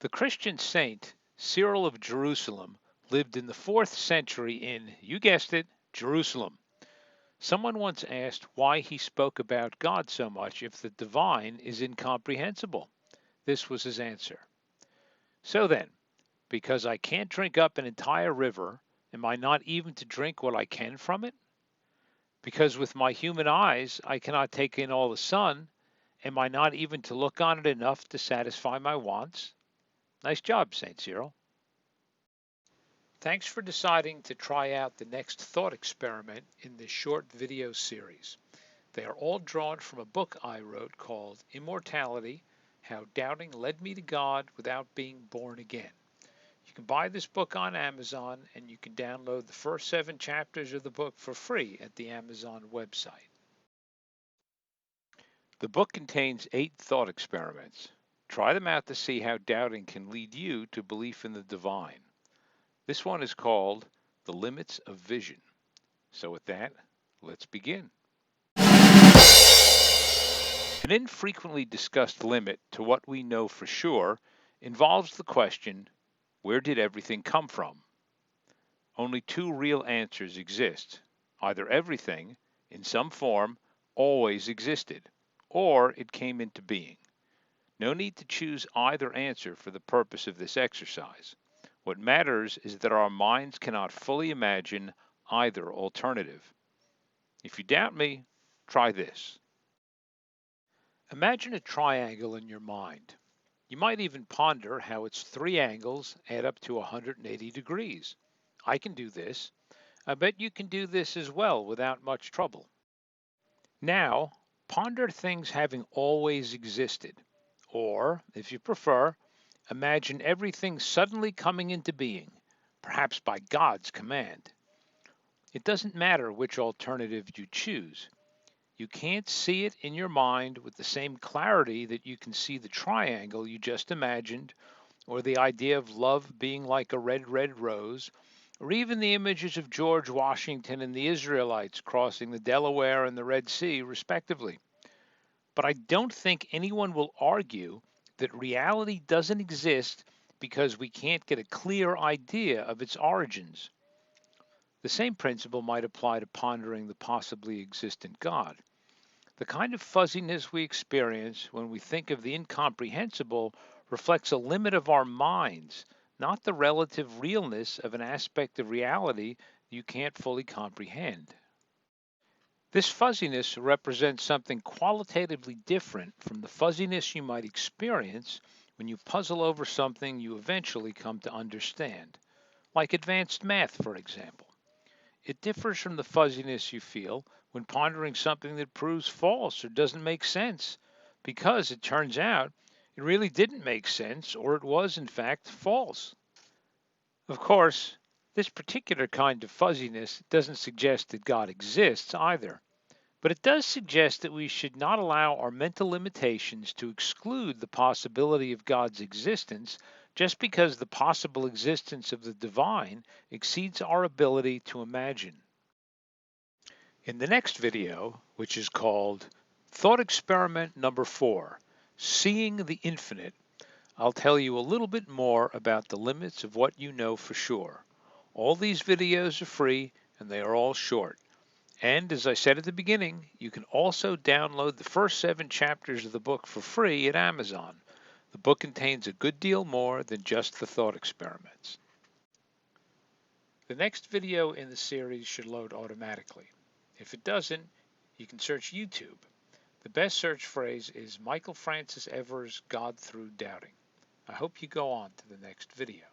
The Christian saint Cyril of Jerusalem lived in the 4th century in, you guessed it, Jerusalem. Someone once asked why he spoke about God so much if the divine is incomprehensible. This was his answer. So then, because I can't drink up an entire river, am I not even to drink what I can from it? Because with my human eyes I cannot take in all the sun, am I not even to look on it enough to satisfy my wants? Nice job, St. Cyril. Thanks for deciding to try out the next thought experiment in this short video series. They are all drawn from a book I wrote called Immortality: How Doubting Led Me to God Without Being Born Again. You can buy this book on Amazon, and you can download the first 7 chapters of the book for free at the Amazon website. The book contains 8 thought experiments. Try them out to see how doubting can lead you to belief in the divine. This one is called The Limits of Vision. So with that, let's begin. An infrequently discussed limit to what we know for sure involves the question, where did everything come from? Only 2 real answers exist. Either everything, in some form, always existed, or it came into being. No need to choose either answer for the purpose of this exercise. What matters is that our minds cannot fully imagine either alternative. If you doubt me, try this. Imagine a triangle in your mind. You might even ponder how its 3 angles add up to 180 degrees. I can do this. I bet you can do this as well without much trouble. Now, ponder things having always existed. Or, if you prefer, imagine everything suddenly coming into being, perhaps by God's command. It doesn't matter which alternative you choose. You can't see it in your mind with the same clarity that you can see the triangle you just imagined, or the idea of love being like a red, red rose, or even the images of George Washington and the Israelites crossing the Delaware and the Red Sea, respectively. But I don't think anyone will argue that reality doesn't exist because we can't get a clear idea of its origins. The same principle might apply to pondering the possibly existent God. The kind of fuzziness we experience when we think of the incomprehensible reflects a limit of our minds, not the relative realness of an aspect of reality you can't fully comprehend. This fuzziness represents something qualitatively different from the fuzziness you might experience when you puzzle over something you eventually come to understand, like advanced math, for example. It differs from the fuzziness you feel when pondering something that proves false or doesn't make sense, because it turns out it really didn't make sense or it was, in fact, false. Of course, this particular kind of fuzziness doesn't suggest that God exists either. But it does suggest that we should not allow our mental limitations to exclude the possibility of God's existence just because the possible existence of the divine exceeds our ability to imagine. In the next video, which is called Thought Experiment Number 4, Seeing the Infinite, I'll tell you a little bit more about the limits of what you know for sure. All these videos are free and they are all short. And as I said at the beginning, you can also download the first 7 chapters of the book for free at Amazon. The book contains a good deal more than just the thought experiments. The next video in the series should load automatically. If it doesn't, you can search YouTube. The best search phrase is Michael Francis Evers' God Through Doubting. I hope you go on to the next video.